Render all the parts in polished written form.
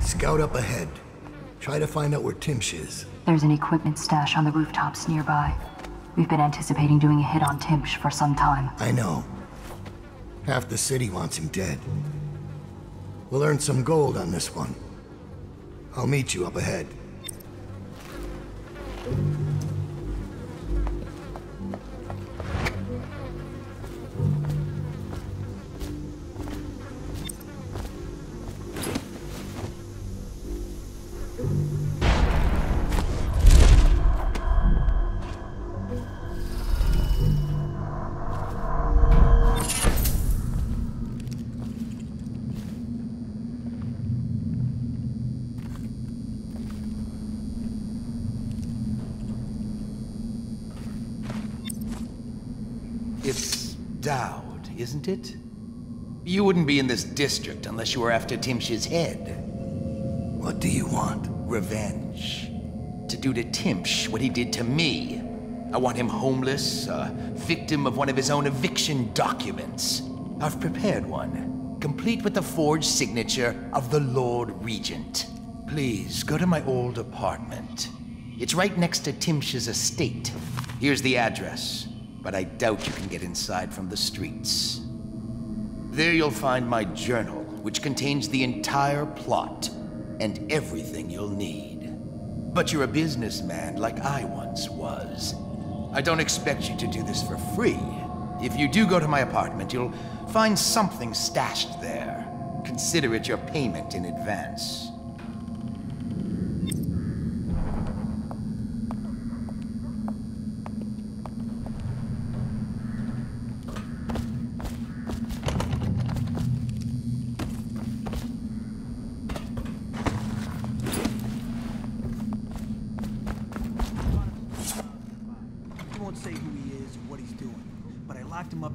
Scout up ahead. Try to find out where Timsh is. There's an equipment stash on the rooftops nearby. We've been anticipating doing a hit on Timsh for some time. I know. Half the city wants him dead. We'll earn some gold on this one. I'll meet you up ahead. It's Daud, isn't it? You wouldn't be in this district unless you were after Timsh's head. What do you want? Revenge. To do to Timsh what he did to me. I want him homeless, a victim of one of his own eviction documents. I've prepared one, complete with the forged signature of the Lord Regent. Please, go to my old apartment. It's right next to Timsh's estate. Here's the address, but I doubt you can get inside from the streets. There you'll find my journal, which contains the entire plot and everything you'll need. But you're a businessman like I once was. I don't expect you to do this for free. If you do go to my apartment, you'll find something stashed there. Consider it your payment in advance.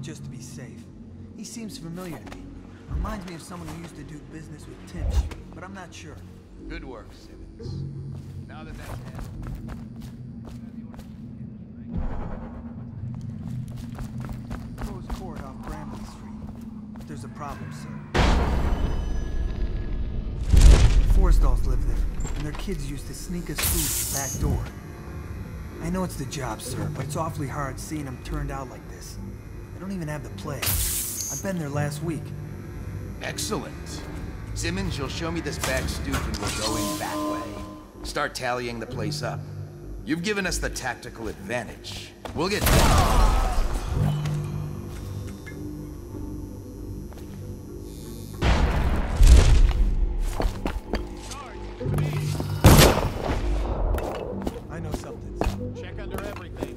Just to be safe. He seems familiar to me. Reminds me of someone who used to do business with Timsh, but I'm not sure. Good work, Simmons. Now that that's happened. Closed court off Bramley Street. There's a problem, sir. Forrestalls live there, and their kids used to sneak us food to the back door. I know it's the job, sir, but it's awfully hard seeing them turned out like this. They don't even have the plague. I've been there last week. Excellent. Simmons, you'll show me this back stoop and we're going that way. Start tallying the place up. You've given us the tactical advantage. We'll get I know something's up. Check under everything.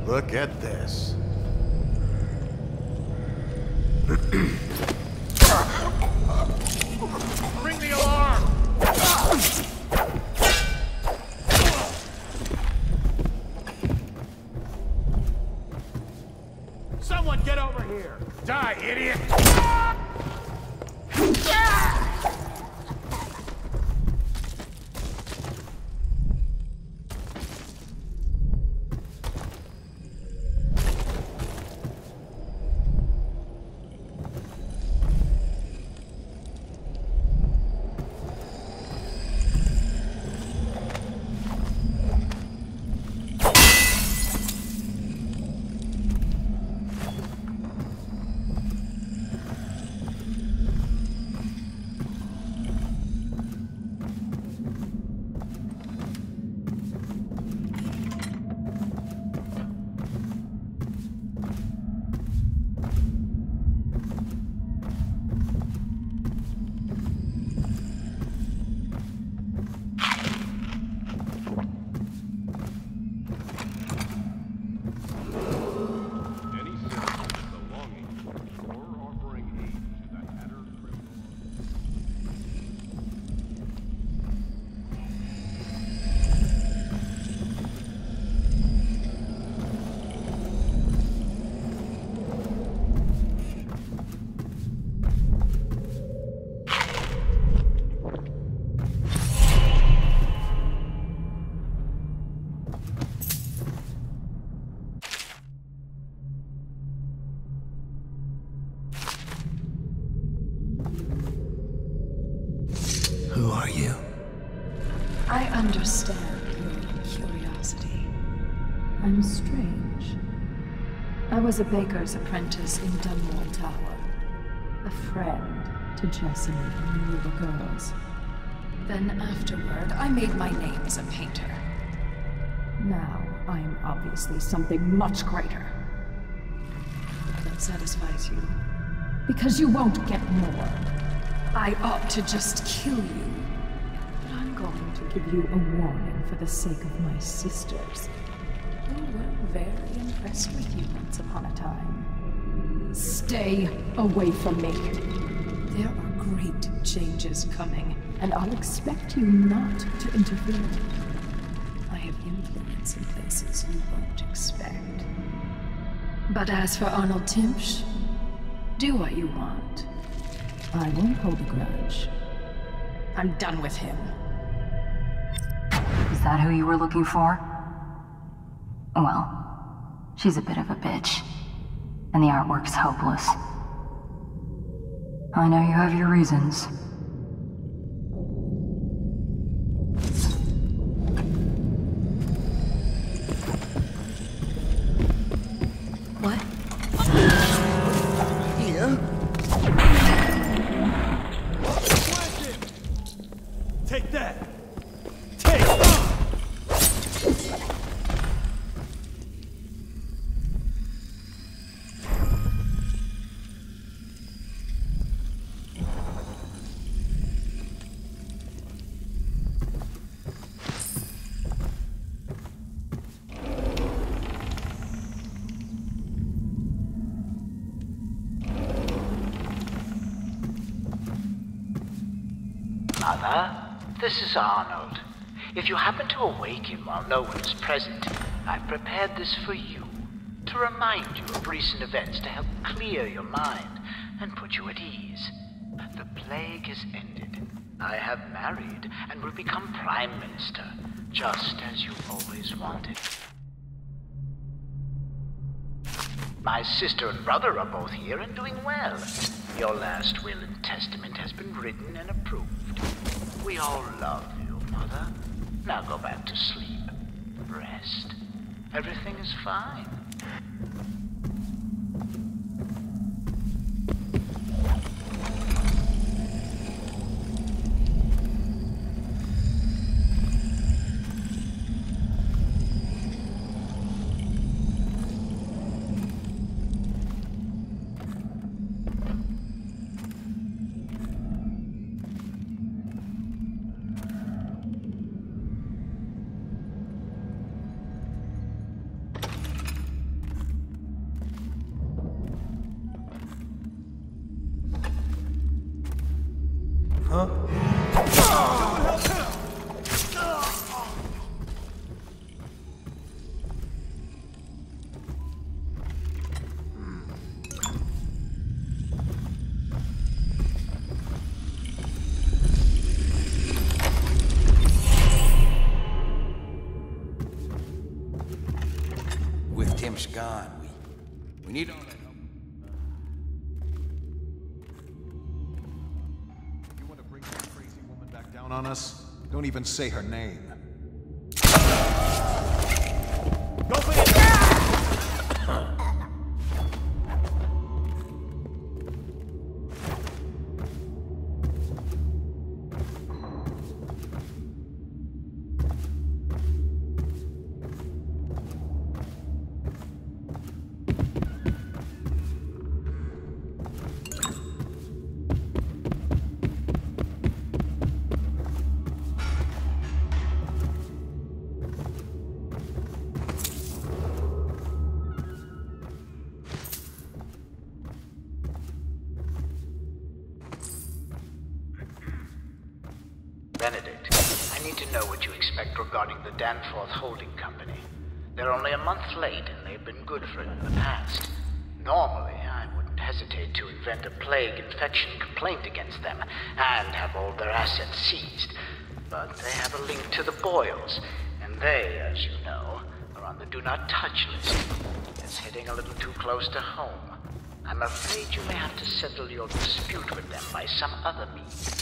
Look at this. Ring the alarm! Someone get over here! Die, idiot! Who are you? I understand your curiosity. I'm strange. I was a baker's apprentice in Dunwall Tower. A friend to Jessamine when we were girls. Then afterward, I made my name as a painter. Now, I'm obviously something much greater. If that satisfies you. Because you won't get more. I ought to just kill you. But I'm going to give you a warning for the sake of my sisters, who were very impressed with you once upon a time. Stay away from me. There are great changes coming, and I'll expect you not to interfere. I have influence in places you won't expect. But as for Arnold Timpsch, do what you want. I won't hold a grudge. I'm done with him. Is that who you were looking for? Well, she's a bit of a bitch. And the artwork's hopeless. I know you have your reasons. What? Take that! Take that! Mother, this is Arnold. If you happen to awake him while no one's present, I've prepared this for you, to remind you of recent events to help clear your mind and put you at ease. The plague has ended. I have married and will become Prime Minister, just as you always wanted. My sister and brother are both here and doing well. Your last will and testament has been written and approved. We all love you, Mother. Now go back to sleep. Rest. Everything is fine. With Timsh gone, we need all that help. You want to bring that crazy woman back down on us? Don't even say her name. Go for it! Benedict, I need to know what you expect regarding the Danforth Holding Company. They're only a month late, and they've been good for it in the past. Normally, I wouldn't hesitate to invent a plague infection complaint against them, and have all their assets seized. But they have a link to the Boyles, and they, as you know, are on the Do Not Touch list. It's hitting a little too close to home. I'm afraid you may have to settle your dispute with them by some other means.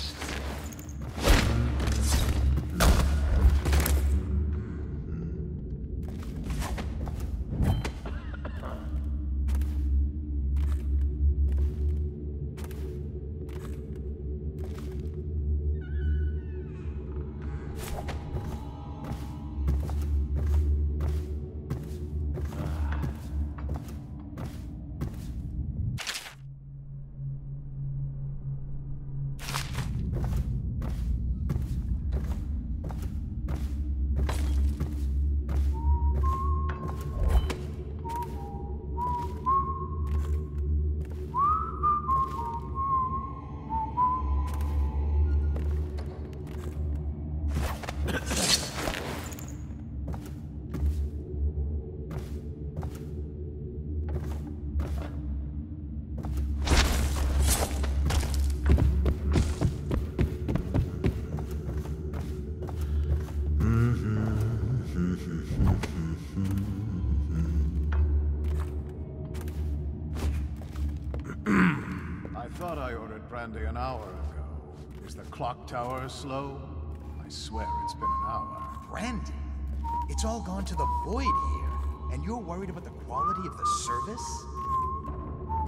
I thought I ordered brandy an hour ago. Is the clock tower slow? I swear it's been an hour. Brandy? It's all gone to the void here. And you're worried about the quality of the service?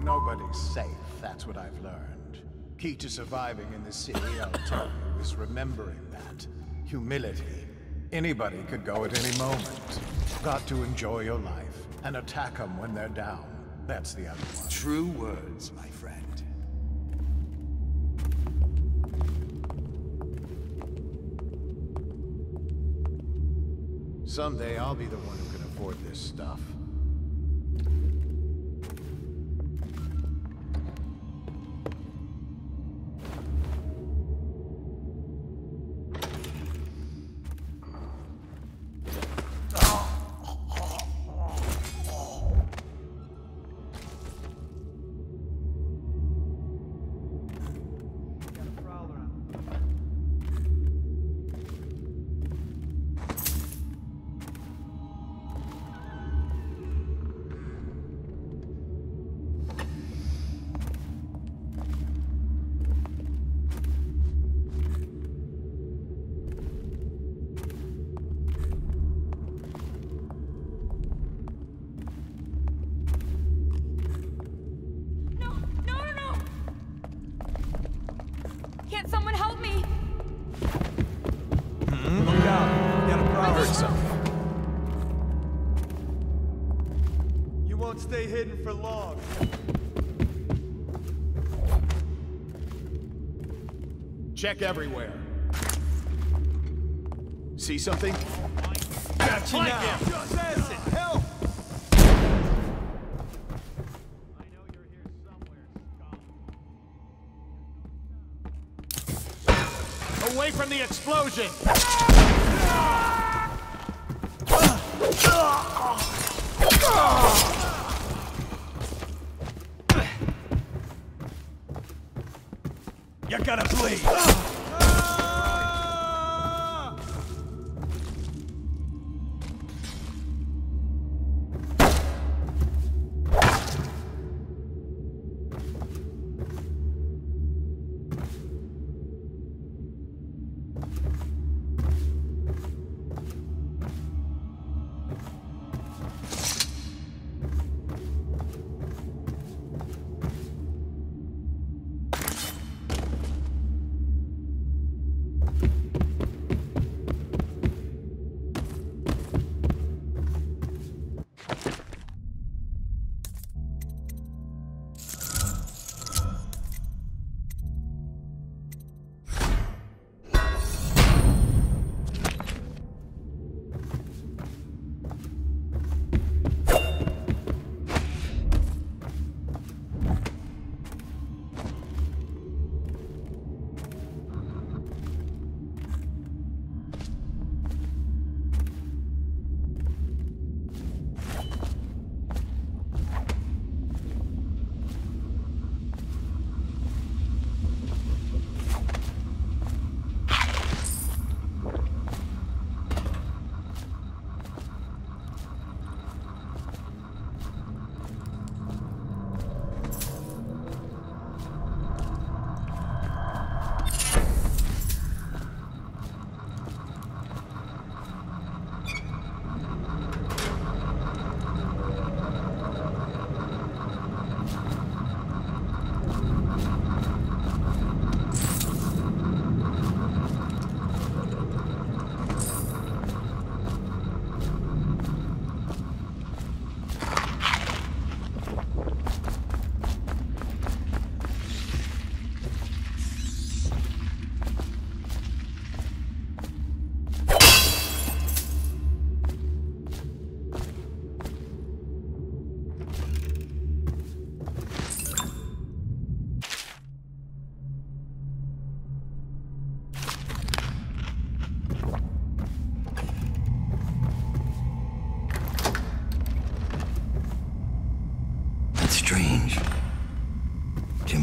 Nobody's safe, that's what I've learned. Key to surviving in the city, I'll tell you, is remembering that. Humility. Anybody could go at any moment. Got to enjoy your life, and attack them when they're down. That's the other one. True words, my friend. Someday I'll be the one who can afford this stuff. Someone help me! Look out! We got a problem. Heard something. You won't stay hidden for long. Check everywhere. See something? Got you now! Assassin, help! I know you're here somewhere, scum. Away from the explosion! You gotta bleed!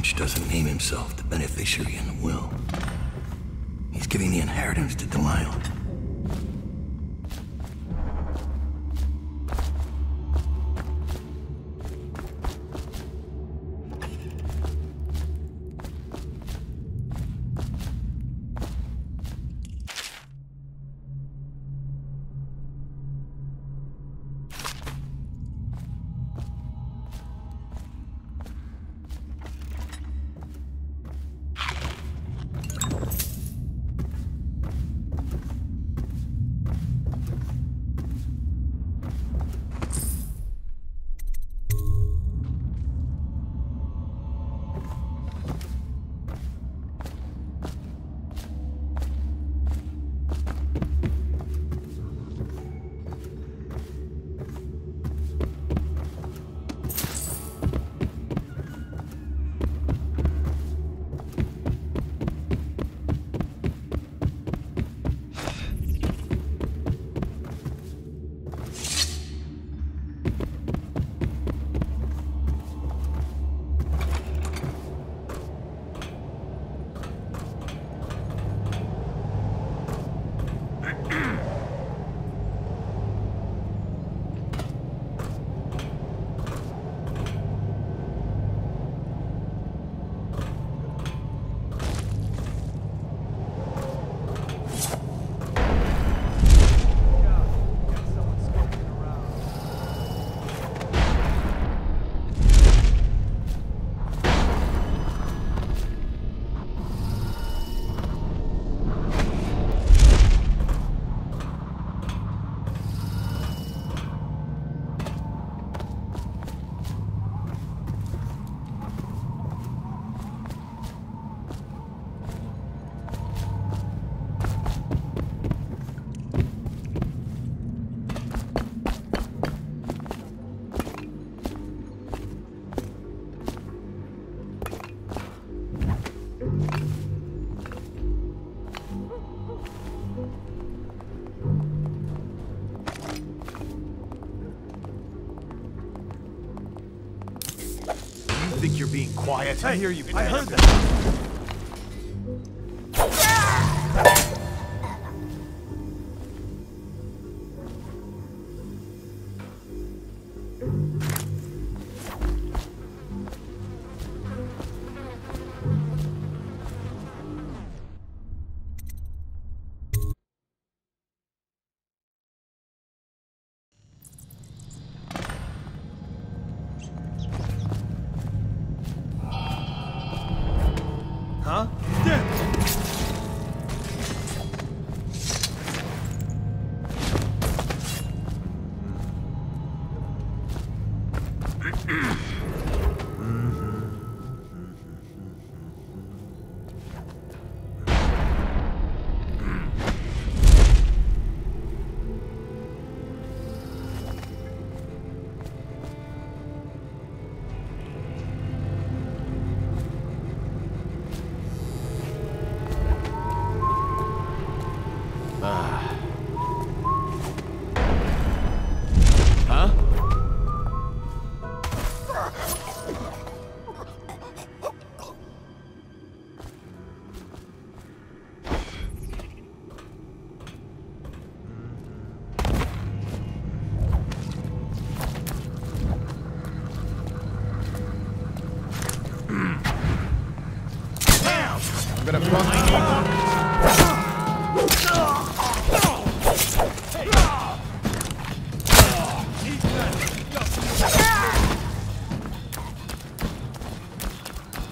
Finch doesn't name himself the beneficiary in the will. He's giving the inheritance to Delilah. Think you're being quiet? I hear you. I heard that. Huh? Gonna fuck.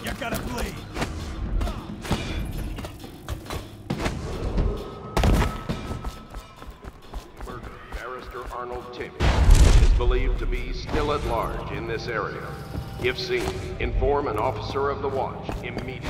You gotta bleed. Murder Barrister Arnold Timm is believed to be still at large in this area. If seen, inform an officer of the watch immediately.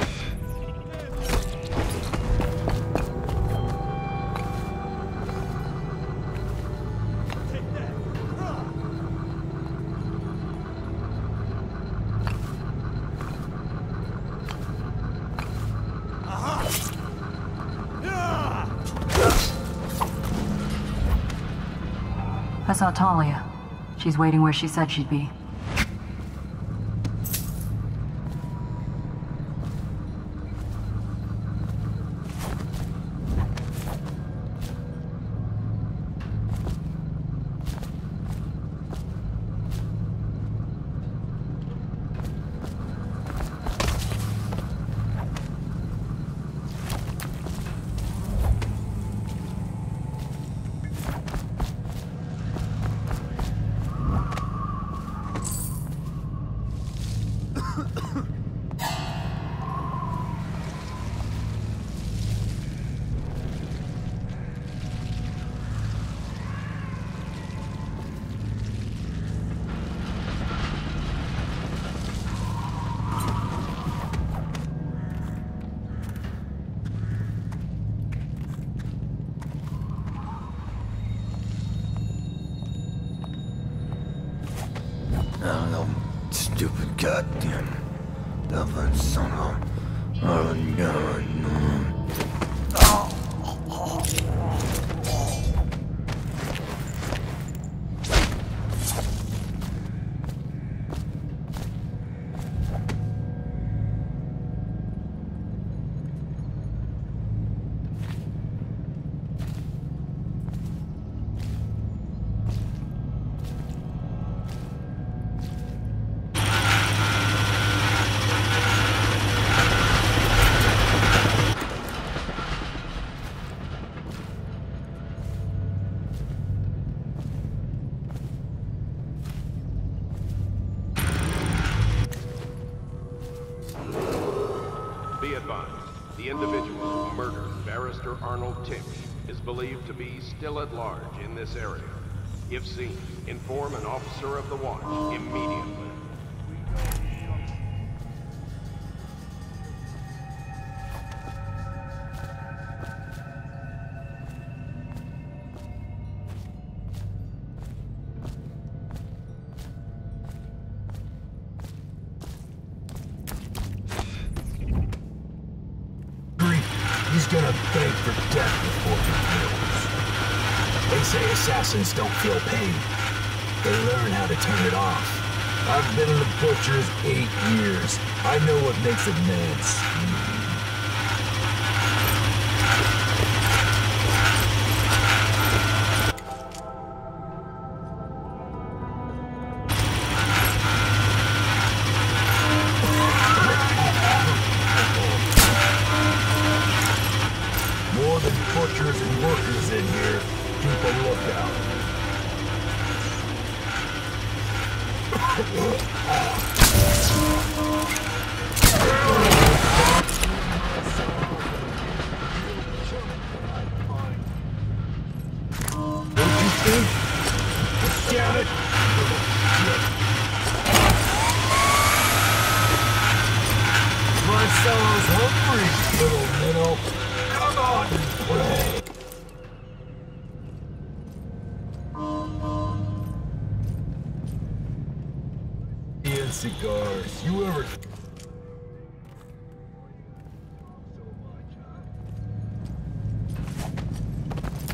I saw Talia. She's waiting where she said she'd be. don't know, stupid goddamn Dublin son of Be advised, the individual who murdered Barrister Arnold Timsh is believed to be still at large in this area. If seen, inform an officer of the watch immediately. He's gonna beg for death before he kills. They say assassins don't feel pain. They learn how to turn it off. I've been in the butcher's 8 years. I know what makes a man scream. Butchers and workers in here. Keep a lookout. Don't you think? Damn it! My fellow's hungry, little minnow. Come on and play. And cigars. You ever...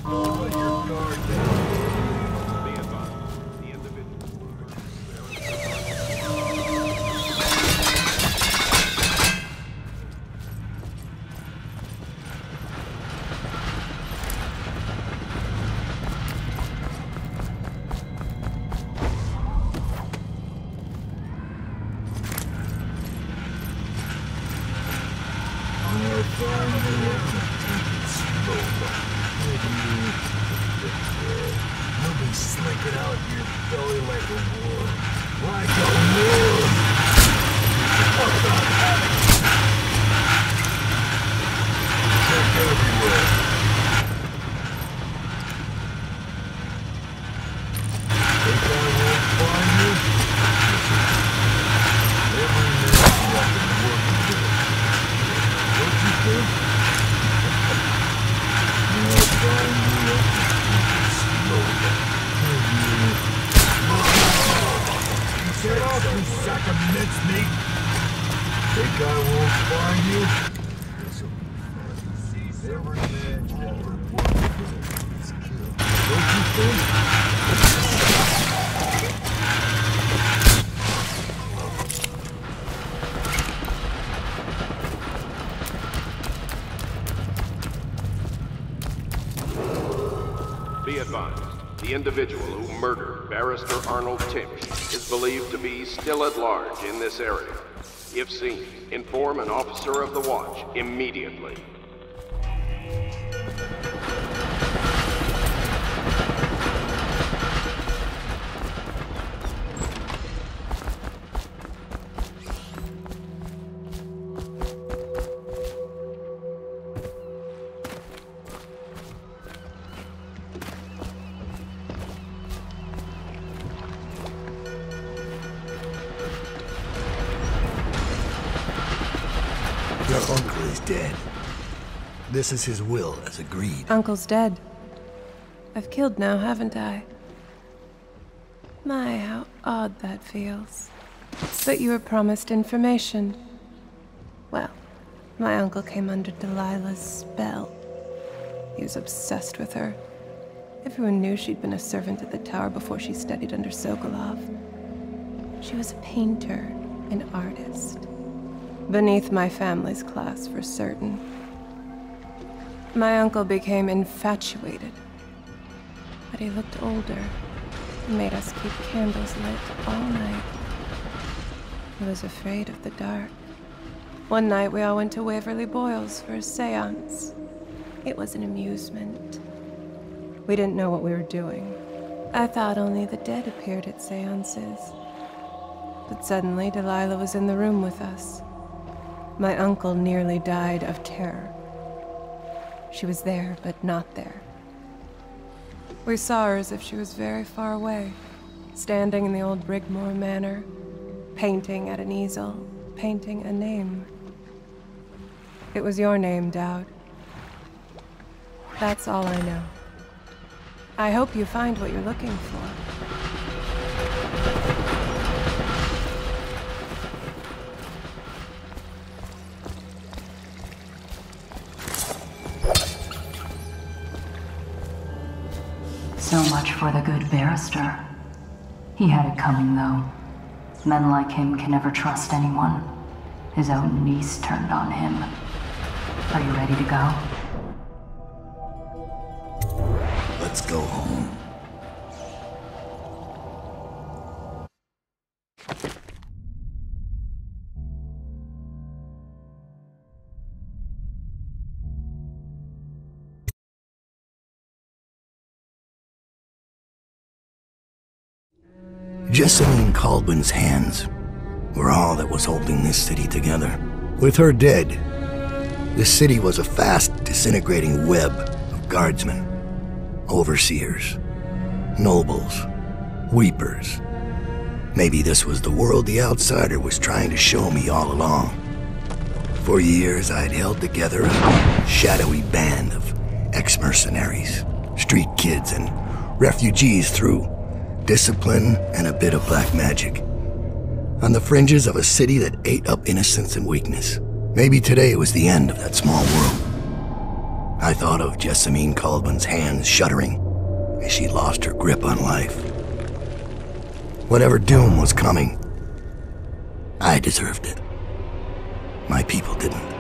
Let your guard down. Be advised, the individual. You'll be slinking out your belly like a worm. Like a worm! What the heck? Check everywhere. Think I won't find you? Every man fucking working to it. Don't you think? I'll find you up. Get off, you sack of mincemeat! Think I won't find you? Every man ever worked is killed. Don't you think? Be advised, the individual who murdered Barrister Arnold Timsh is believed to be still at large in this area. If seen, inform an officer of the watch immediately. Your uncle is dead. This is his will, as agreed. Uncle's dead. I've killed now, haven't I? My, how odd that feels. But you were promised information. Well, my uncle came under Delilah's spell. He was obsessed with her. Everyone knew she'd been a servant at the tower before she studied under Sokolov. She was a painter, an artist. Beneath my family's class, for certain. My uncle became infatuated. But he looked older. He made us keep candles lit all night. He was afraid of the dark. One night we all went to Waverly Boyle's for a seance. It was an amusement. We didn't know what we were doing. I thought only the dead appeared at seances. But suddenly Delilah was in the room with us. My uncle nearly died of terror. She was there, but not there. We saw her as if she was very far away, standing in the old Brigmore Manor, painting at an easel, painting a name. It was your name, Daud. That's all I know. I hope you find what you're looking for. So much for the good barrister. He had it coming, though. Men like him can never trust anyone. His own niece turned on him. Are you ready to go? Let's go home. Jessamine Caldwell's hands were all that was holding this city together. With her dead, this city was a fast disintegrating web of guardsmen, overseers, nobles, weepers. Maybe this was the world the outsider was trying to show me all along. For years, I'd held together a shadowy band of ex-mercenaries, street kids, and refugees through discipline and a bit of black magic. On the fringes of a city that ate up innocence and weakness. Maybe today was the end of that small world. I thought of Jessamine Caldwell's hands shuddering as she lost her grip on life. Whatever doom was coming, I deserved it. My people didn't.